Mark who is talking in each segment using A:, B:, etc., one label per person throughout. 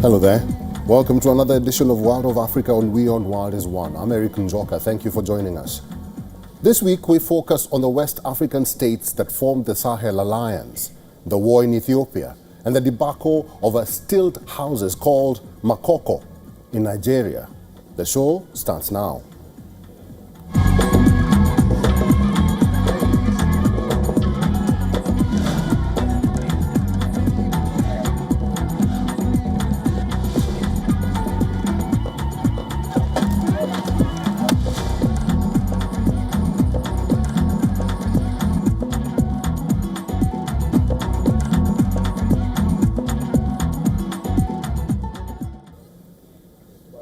A: Hello there. Welcome to another edition of World of Africa on WION The World is One. I'm Eric Njoka. Thank you for joining us. This week we focus on the West African states that formed the Sahel Alliance, the war in Ethiopia, and the debacle of a stilt houses called Makoko in Nigeria. The show starts now.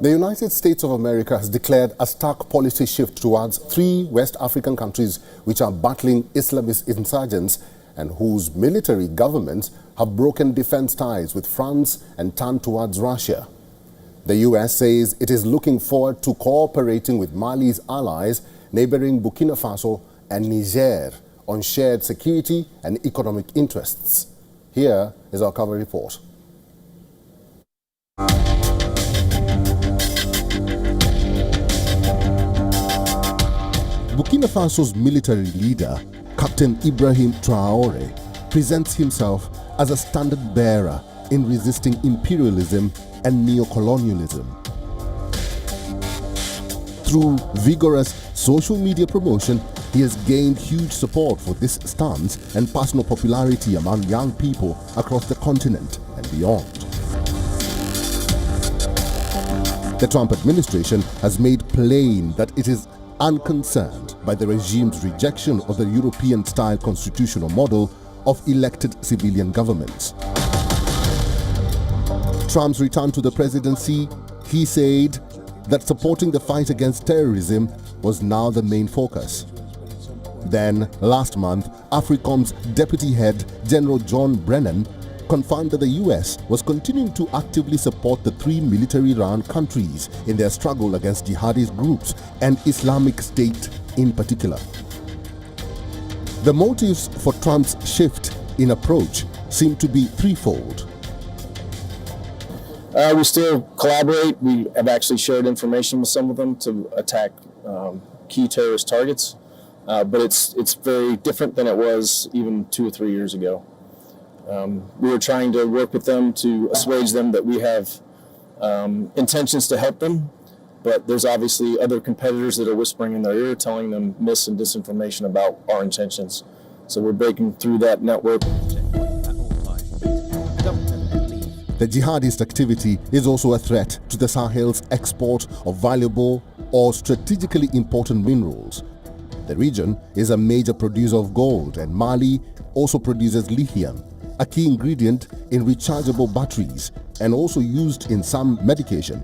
A: The United States of America has declared a stark policy shift towards three West African countries which are battling Islamist insurgents and whose military governments have broken defense ties with France and turned towards Russia. The US says it is looking forward to cooperating with Mali's allies, neighboring Burkina Faso and Niger, on shared security and economic interests. Here is our cover report. Burkina Faso's military leader, Captain Ibrahim Traoré, presents himself as a standard bearer in resisting imperialism and neocolonialism. Through vigorous social media promotion, he has gained huge support for this stance and personal popularity among young people across the continent and beyond. The Trump administration has made plain that it is unconcerned by the regime's rejection of the European-style constitutional model of elected civilian governments. Trump's return to the presidency, he said that supporting the fight against terrorism was now the main focus. Then, last month, AFRICOM's deputy head, General John Brennan, confirmed that the US was continuing to actively support the three military-run countries in their struggle against jihadist groups and Islamic State in particular. The motives for Trump's shift in approach seem to be threefold.
B: We still collaborate. We have actually shared information with some of them to attack key terrorist targets, but it's very different than it was even 2 or 3 years ago. We were trying to work with them to assuage them that we have intentions to help them, but there's obviously other competitors that are whispering in their ear, telling them mis and disinformation about our intentions. So we're breaking through that network.
A: The jihadist activity is also a threat to the Sahel's export of valuable or strategically important minerals. The region is a major producer of gold, and Mali also produces lithium, a key ingredient in rechargeable batteries and also used in some medication.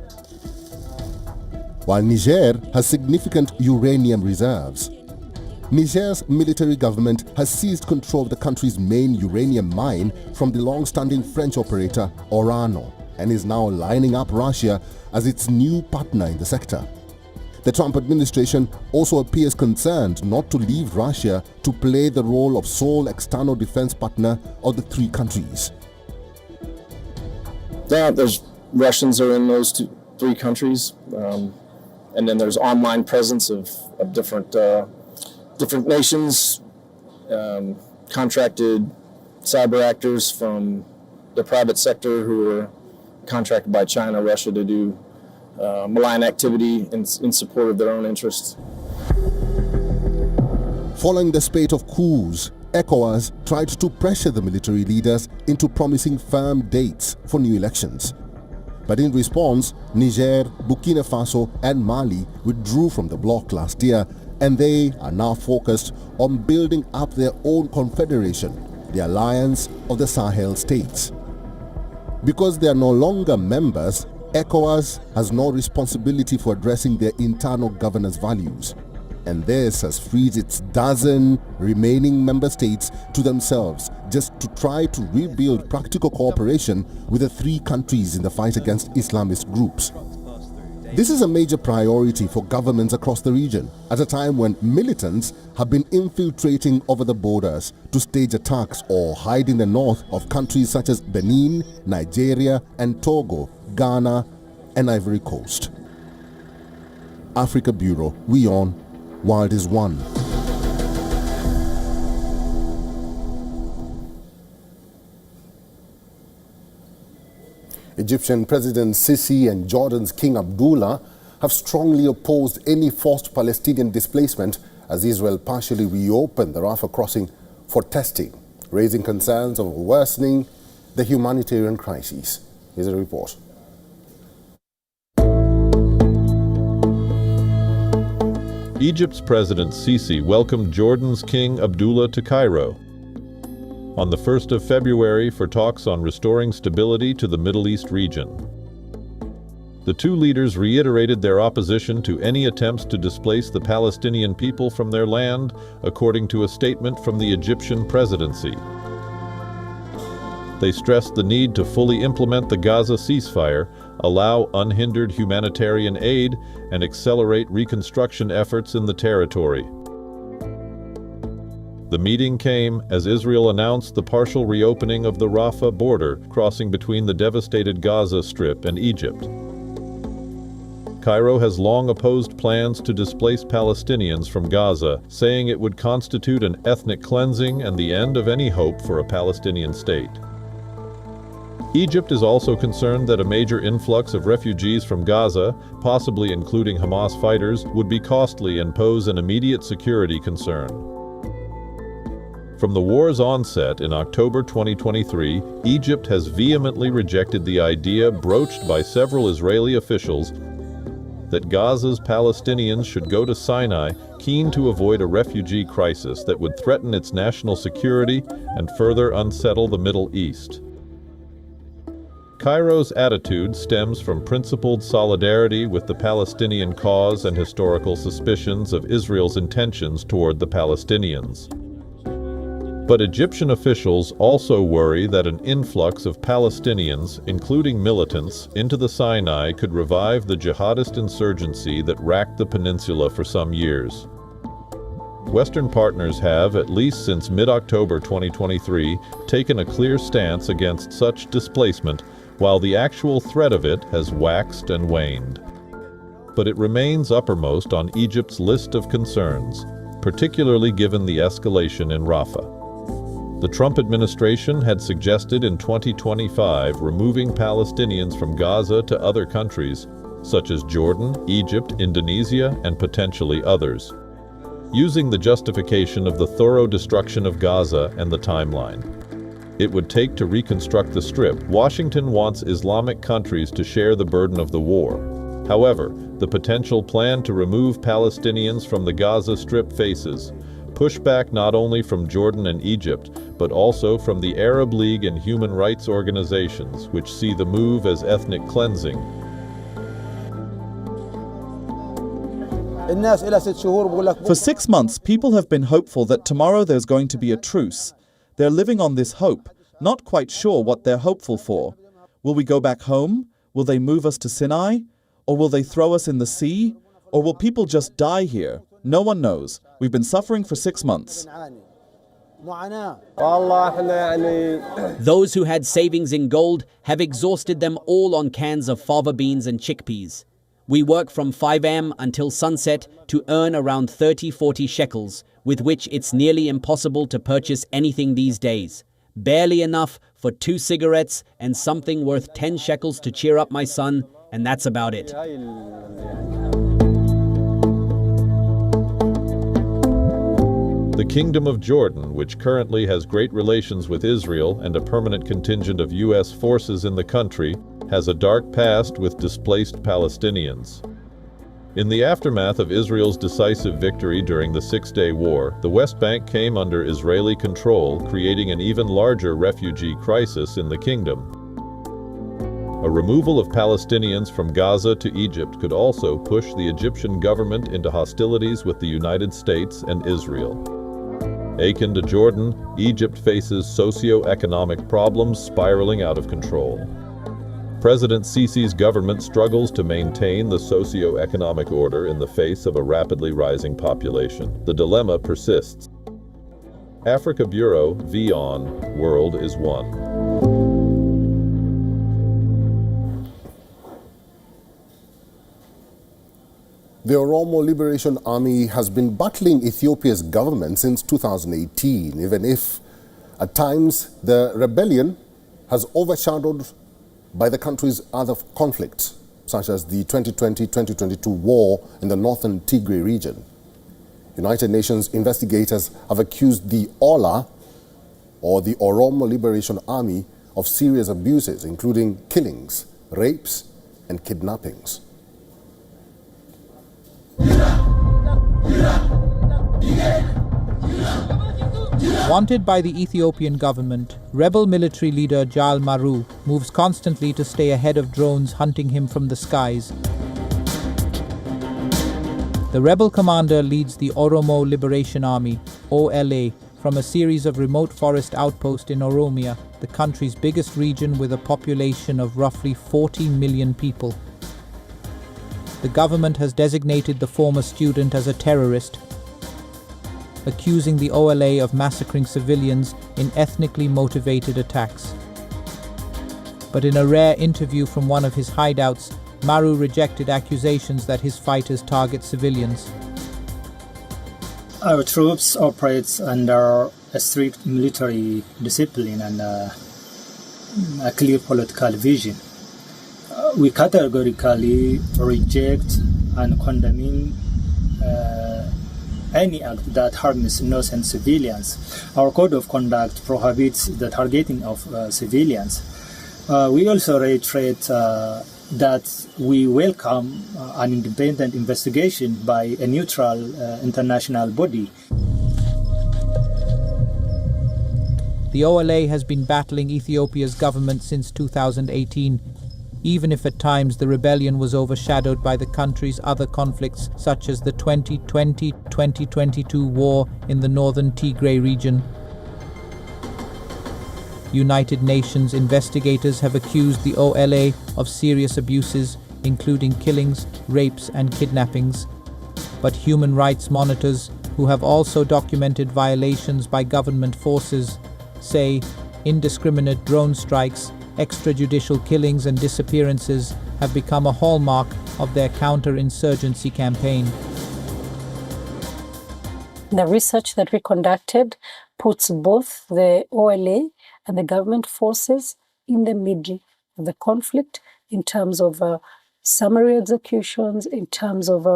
A: While Niger has significant uranium reserves, Niger's military government has seized control of the country's main uranium mine from the long-standing French operator Orano and is now lining up Russia as its new partner in the sector. The Trump administration also appears concerned not to leave Russia to play the role of sole external defense partner of the three countries.
B: Yeah, there's Russians are in those three countries, and then there's online presence of different nations, contracted cyber actors from the private sector who are contracted by China, Russia to do malign activity in support of their own interests.
A: Following the spate of coups, ECOWAS tried to pressure the military leaders into promising firm dates for new elections. But in response, Niger, Burkina Faso and Mali withdrew from the bloc last year, and they are now focused on building up their own confederation, the Alliance of the Sahel States. Because they are no longer members, ECOWAS has no responsibility for addressing their internal governance values, and this has freed its dozen remaining member states to themselves just to try to rebuild practical cooperation with the three countries in the fight against Islamist groups. This is a major priority for governments across the region at a time when militants have been infiltrating over the borders to stage attacks or hide in the north of countries such as Benin, Nigeria and Togo, Ghana, and Ivory Coast. Africa Bureau, WION, World is One. Egyptian President Sisi and Jordan's King Abdullah have strongly opposed any forced Palestinian displacement as Israel partially reopened the Rafah crossing for testing, raising concerns of worsening the humanitarian crisis. Here's a report.
C: Egypt's President Sisi welcomed Jordan's King Abdullah to Cairo on the 1st of February for talks on restoring stability to the Middle East region. The two leaders reiterated their opposition to any attempts to displace the Palestinian people from their land, according to a statement from the Egyptian presidency. They stressed the need to fully implement the Gaza ceasefire, allow unhindered humanitarian aid, and accelerate reconstruction efforts in the territory. The meeting came as Israel announced the partial reopening of the Rafah border crossing between the devastated Gaza Strip and Egypt. Cairo has long opposed plans to displace Palestinians from Gaza, saying it would constitute an ethnic cleansing and the end of any hope for a Palestinian state. Egypt is also concerned that a major influx of refugees from Gaza, possibly including Hamas fighters, would be costly and pose an immediate security concern. From the war's onset in October 2023, Egypt has vehemently rejected the idea broached by several Israeli officials that Gaza's Palestinians should go to Sinai, keen to avoid a refugee crisis that would threaten its national security and further unsettle the Middle East. Cairo's attitude stems from principled solidarity with the Palestinian cause and historical suspicions of Israel's intentions toward the Palestinians. But Egyptian officials also worry that an influx of Palestinians, including militants, into the Sinai could revive the jihadist insurgency that racked the peninsula for some years. Western partners have, at least since mid-October 2023, taken a clear stance against such displacement, while the actual threat of it has waxed and waned. But it remains uppermost on Egypt's list of concerns, particularly given the escalation in Rafah. The Trump administration had suggested in 2025 removing Palestinians from Gaza to other countries, such as Jordan, Egypt, Indonesia, and potentially others, using the justification of the thorough destruction of Gaza and the timeline it would take to reconstruct the Strip. Washington wants Islamic countries to share the burden of the war. However, the potential plan to remove Palestinians from the Gaza Strip faces pushback not only from Jordan and Egypt, but also from the Arab League and human rights organizations, which see the move as ethnic cleansing.
D: For 6 months, people have been hopeful that tomorrow there's going to be a truce. They're living on this hope, not quite sure what they're hopeful for. Will we go back home? Will they move us to Sinai? Or will they throw us in the sea? Or will people just die here? No one knows. We've been suffering for 6 months.
E: Those who had savings in gold have exhausted them all on cans of fava beans and chickpeas. We work from 5 a.m. until sunset to earn around 30-40 shekels, with which it's nearly impossible to purchase anything these days. Barely enough for 2 cigarettes and something worth 10 shekels to cheer up my son, and that's about it.
C: The Kingdom of Jordan, which currently has great relations with Israel and a permanent contingent of U.S. forces in the country, has a dark past with displaced Palestinians. In the aftermath of Israel's decisive victory during the Six-Day War, the West Bank came under Israeli control, creating an even larger refugee crisis in the kingdom. A removal of Palestinians from Gaza to Egypt could also push the Egyptian government into hostilities with the United States and Israel. Akin to Jordan, Egypt faces socio-economic problems spiraling out of control. President Sisi's government struggles to maintain the socio-economic order in the face of a rapidly rising population. The dilemma persists. Africa Bureau, WION, World is One.
A: The Oromo Liberation Army has been battling Ethiopia's government since 2018, even if at times the rebellion has overshadowed by the country's other conflicts, such as the 2020-2022 war in the northern Tigray region. United Nations investigators have accused the OLA, or the Oromo Liberation Army, of serious abuses, including killings, rapes, and kidnappings.
F: Wanted by the Ethiopian government, rebel military leader Jal Maru moves constantly to stay ahead of drones hunting him from the skies. The rebel commander leads the Oromo Liberation Army, OLA, from a series of remote forest outposts in Oromia, the country's biggest region with a population of roughly 40 million people. The government has designated the former student as a terrorist, accusing the OLA of massacring civilians in ethnically motivated attacks. But in a rare interview from one of his hideouts, Maru rejected accusations that his fighters target civilians.
G: Our troops operate under a strict military discipline and a clear political vision. We categorically reject and condemn any act that harms innocent civilians. Our code of conduct prohibits the targeting of civilians. We also reiterate that we welcome an independent investigation by a neutral international body.
F: The OLA has been battling Ethiopia's government since 2018, even if at times the rebellion was overshadowed by the country's other conflicts, such as the 2020-2022 war in the northern Tigray region. United Nations investigators have accused the OLA of serious abuses, including killings, rapes, and kidnappings. But human rights monitors, who have also documented violations by government forces, say indiscriminate drone strikes, extrajudicial killings, and disappearances have become a hallmark of their counterinsurgency campaign.
H: The research that we conducted puts both the OLA and the government forces in the middle of the conflict in terms of summary executions, in terms of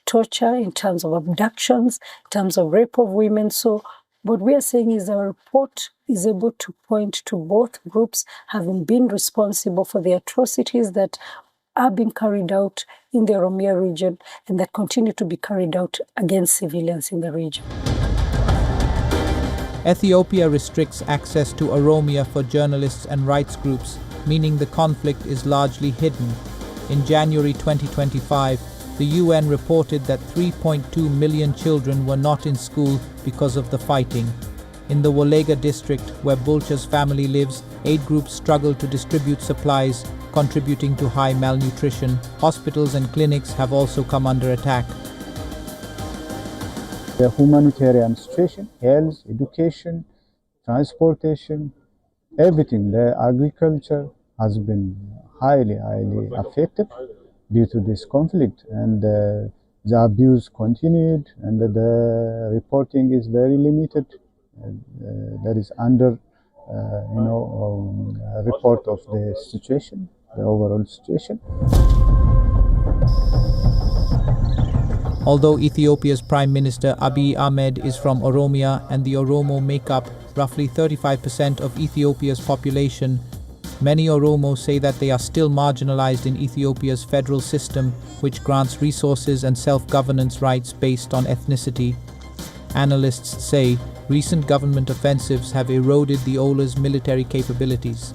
H: torture, in terms of abductions, in terms of rape of women. So what we are saying is our report is able to point to both groups having been responsible for the atrocities that are being carried out in the Oromia region and that continue to be carried out against civilians in the region.
F: Ethiopia restricts access to Oromia for journalists and rights groups, meaning the conflict is largely hidden. In January 2025, the UN reported that 3.2 million children were not in school because of the fighting. In the Wolega district, where Bulcha's family lives, aid groups struggle to distribute supplies, contributing to high malnutrition. Hospitals and clinics have also come under attack.
I: The humanitarian situation, health, education, transportation, everything, the agriculture has been highly affected due to this conflict, and the abuse continued, and the reporting is very limited. That is under report of the situation, the overall situation.
F: Although Ethiopia's Prime Minister Abiy Ahmed is from Oromia and the Oromo make up roughly 35% of Ethiopia's population, many Oromo say that they are still marginalized in Ethiopia's federal system, which grants resources and self-governance rights based on ethnicity. Analysts say recent government offensives have eroded the OLA's military capabilities.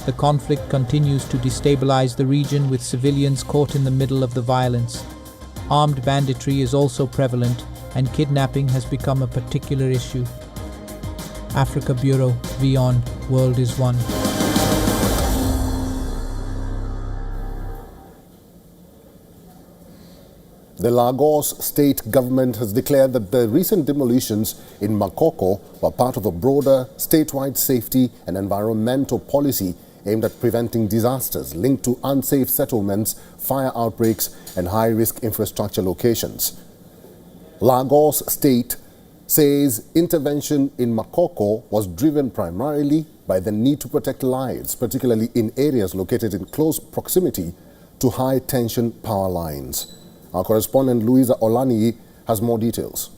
F: The conflict continues to destabilize the region, with civilians caught in the middle of the violence. Armed banditry is also prevalent, and kidnapping has become a particular issue. Africa Bureau, WION, World is One.
A: The Lagos state government has declared that the recent demolitions in Makoko were part of a broader statewide safety and environmental policy aimed at preventing disasters linked to unsafe settlements, fire outbreaks, and high-risk infrastructure locations. Lagos State says intervention in Makoko was driven primarily by the need to protect lives, particularly in areas located in close proximity to high-tension power lines. Our correspondent Louisa Olani has more details.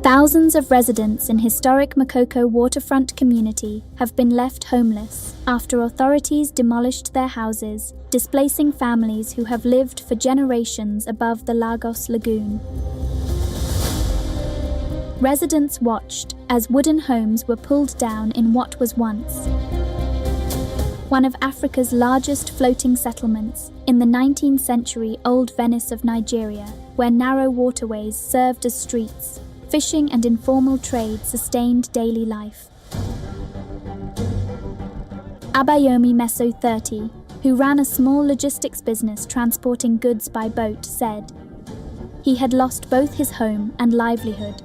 J: Thousands of residents in historic Makoko waterfront community have been left homeless after authorities demolished their houses, displacing families who have lived for generations above the Lagos Lagoon. Residents watched as wooden homes were pulled down in what was once one of Africa's largest floating settlements in the 19th century Old Venice of Nigeria, where narrow waterways served as streets. Fishing and informal trade sustained daily life. Abayomi Meso 30, who ran a small logistics business transporting goods by boat, said he had lost both his home and livelihood.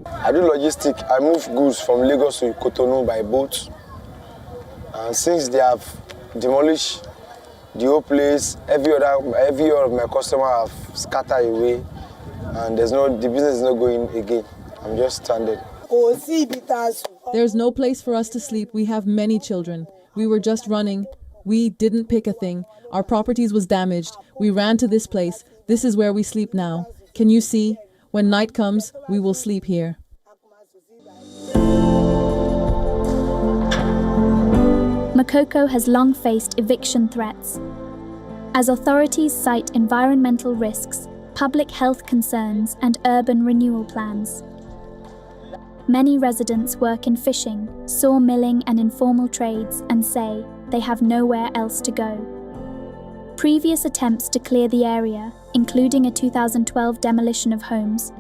K: I do logistics. I move goods from Lagos to Cotonou by boat. And since they have demolished the whole place, every of my customers have scattered away. And the business is not going again. I'm just stranded.
L: There's no place for us to sleep. We have many children. We were just running. We didn't pick a thing. Our properties was damaged. We ran to this place. This is where we sleep now. Can you see? When night comes, we will sleep here.
J: Makoko has long faced eviction threats. As authorities cite environmental risks, public health concerns, and urban renewal plans. Many residents work in fishing, sawmilling, and informal trades and say they have nowhere else to go. Previous attempts to clear the area, including a 2012 demolition of homes,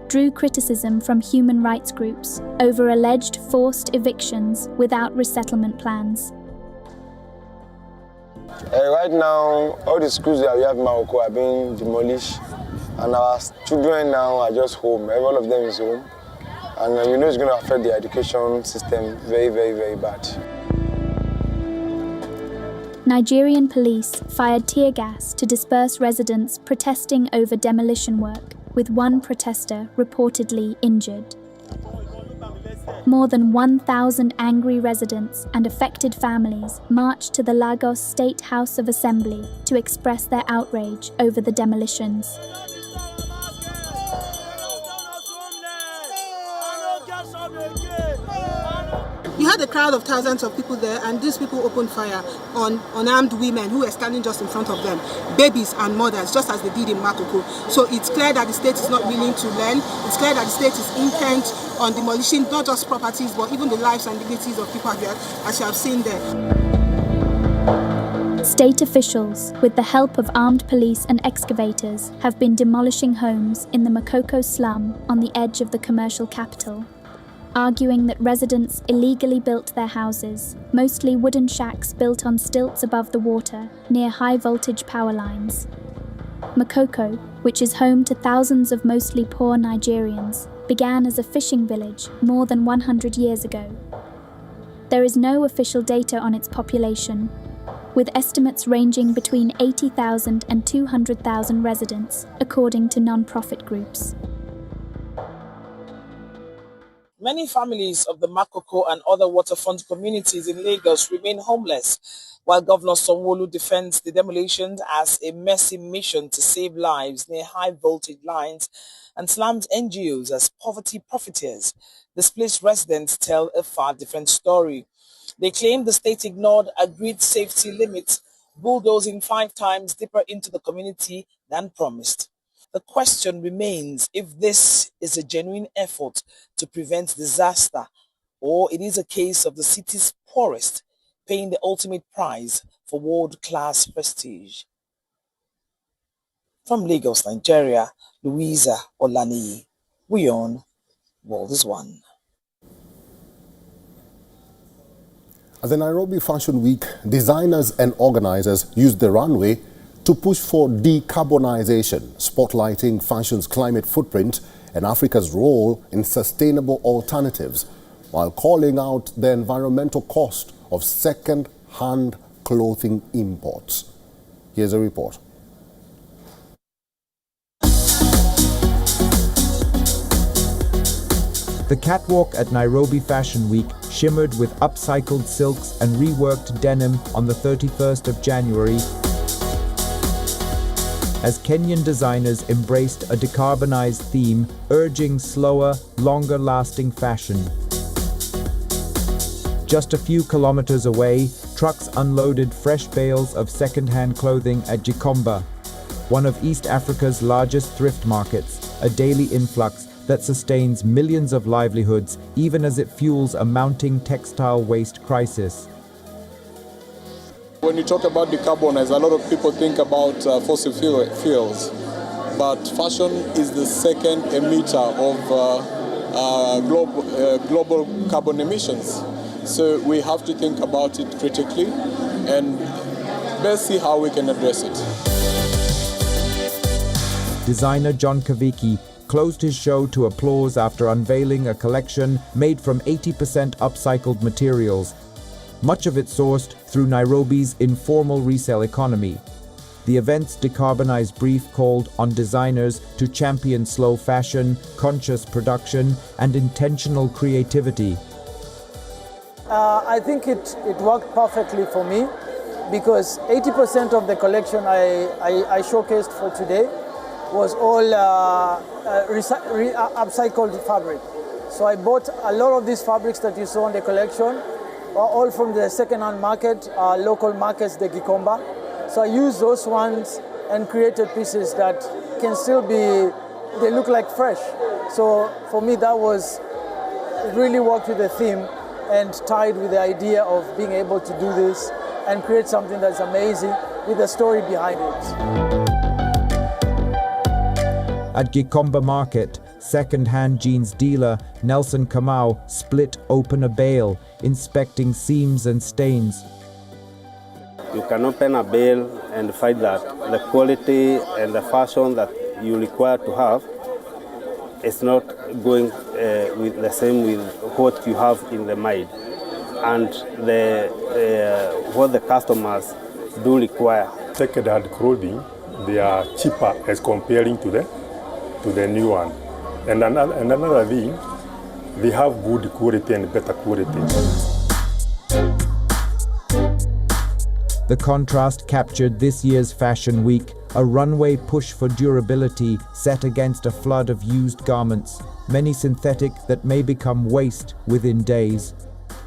J: drew criticism from human rights groups over alleged forced evictions without resettlement plans.
K: Right now, all the schools that we have in Makoko are being demolished, and our children now are just home. All of them is home, and it's going to affect the education system very, very, very bad.
J: Nigerian police fired tear gas to disperse residents protesting over demolition work, with one protester reportedly injured. More than 1,000 angry residents and affected families marched to the Lagos State House of Assembly to express their outrage over the demolitions.
M: You had a crowd of thousands of people there, and these people opened fire on unarmed women who were standing just in front of them, babies and mothers, just as they did in Makoko. So it's clear that the state is not willing to learn. It's clear that the state is intent on demolishing not just properties, but even the lives and dignities of people as you have seen there.
J: State officials, with the help of armed police and excavators, have been demolishing homes in the Makoko slum on the edge of the commercial capital, arguing that residents illegally built their houses, mostly wooden shacks built on stilts above the water, near high-voltage power lines. Makoko, which is home to thousands of mostly poor Nigerians, began as a fishing village more than 100 years ago. There is no official data on its population, with estimates ranging between 80,000 and 200,000 residents, according to non-profit groups.
N: Many families of the Makoko and other waterfront communities in Lagos remain homeless, while Governor Sanwo-Olu defends the demolitions as a messy mission to save lives near high-voltage lines and slams NGOs as poverty profiteers. Displaced residents tell a far different story. They claim the state ignored agreed safety limits, bulldozing 5 times deeper into the community than promised. The question remains if this is a genuine effort to prevent disaster, or it is a case of the city's poorest paying the ultimate price for world-class prestige. From Lagos, Nigeria, Louisa Olani, WION World is One.
A: At the Nairobi Fashion Week, designers and organizers used the runway to push for decarbonization, spotlighting fashion's climate footprint and Africa's role in sustainable alternatives, while calling out the environmental cost of second-hand clothing imports. Here's a report.
O: The catwalk at Nairobi Fashion Week shimmered with upcycled silks and reworked denim on the 31st of January as Kenyan designers embraced a decarbonized theme, urging slower, longer-lasting fashion. Just a few kilometers away, trucks unloaded fresh bales of second-hand clothing at Gikomba, one of East Africa's largest thrift markets, a daily influx that sustains millions of livelihoods even as it fuels a mounting textile waste crisis.
P: When you talk about decarbonize, a lot of people think about fossil fuels, but fashion is the second emitter of global carbon emissions. So we have to think about it critically and best see how we can address it.
O: Designer John Kaviki closed his show to applause after unveiling a collection made from 80% upcycled materials, much of it sourced through Nairobi's informal resale economy. The event's decarbonized brief called on designers to champion slow fashion, conscious production, and intentional creativity.
Q: I think it worked perfectly for me because 80% of the collection I showcased for today was all upcycled fabric. So I bought a lot of these fabrics that you saw in the collection, all from the second-hand market, local markets, the Gikomba. So I used those ones and created pieces that can still be, they look like fresh. So for me, that was, it really worked with the theme and tied with the idea of being able to do this and create something that's amazing with a story behind it.
O: At Gikomba Market, second-hand jeans dealer Nelson Kamau split open a bale, inspecting seams and stains.
R: You can open a bale and find that the quality and the fashion that you require to have is not going with the same with what you have in the mind, and what the customers do require.
S: Second-hand clothing, they are cheaper as comparing to the new one. And another thing, they have good quality and better quality.
O: The contrast captured this year's Fashion Week, a runway push for durability set against a flood of used garments, many synthetic that may become waste within days.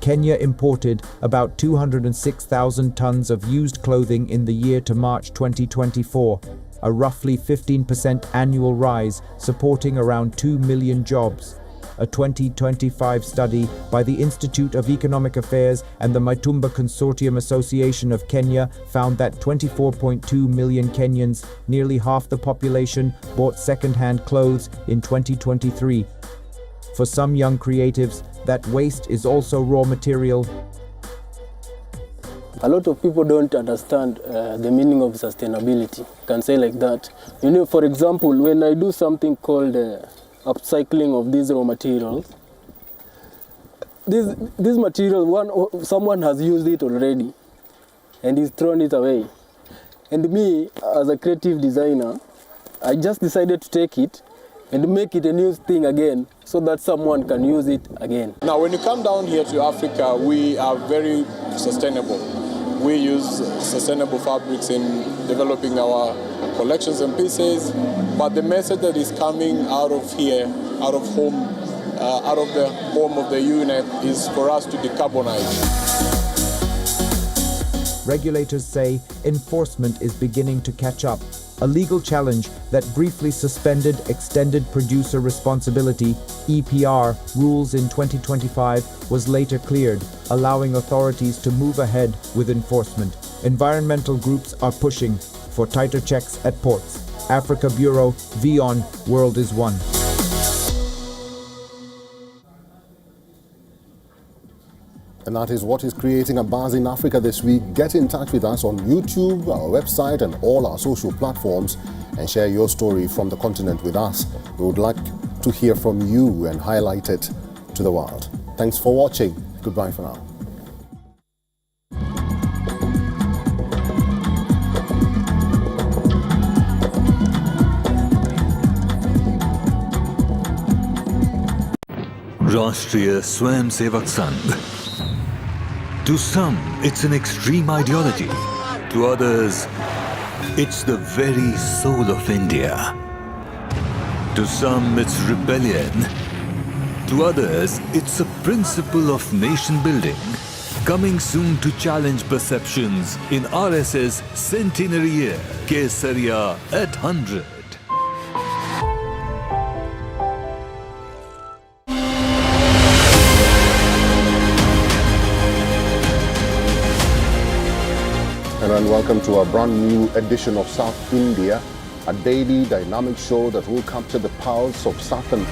O: Kenya imported about 206,000 tons of used clothing in the year to March 2024, a roughly 15% annual rise, supporting around 2 million jobs. A 2025 study by the Institute of Economic Affairs and the Mitumba Consortium Association of Kenya found that 24.2 million Kenyans, nearly half the population, bought second-hand clothes in 2023. For some young creatives, that waste is also raw material.
T: A lot of people don't understand the meaning of sustainability, can say like that. You know, for example, when I do something called upcycling of these raw materials, this material, someone has used it already and he's thrown it away. And me, as a creative designer, I just decided to take it and make it a new thing again so that someone can use it again.
P: Now, when you come down here to Africa, we are very sustainable. We use sustainable fabrics in developing our collections and pieces, but the message that is coming out of here, out of the home of the unit, is for us to decarbonize.
O: Regulators say enforcement is beginning to catch up. A legal challenge that briefly suspended extended producer responsibility (EPR) rules in 2025 was later cleared, allowing authorities to move ahead with enforcement. Environmental groups are pushing for tighter checks at ports. Africa Bureau, WION World is One.
A: And that is what is creating a buzz in Africa this week. Get in touch with us on YouTube, our website, and all our social platforms and share your story from the continent with us. We would like to hear from you and highlight it to the world. Thanks for watching. Goodbye for now.
U: Rashtriya Swayamsevak Sangh. To some, it's an extreme ideology. To others, it's the very soul of India. To some, it's rebellion. To others, it's a principle of nation building. Coming soon to challenge perceptions in RSS centenary year, Kesariya at 100.
A: And welcome to a brand new edition of South India, a daily dynamic show that will capture the pulse of Southern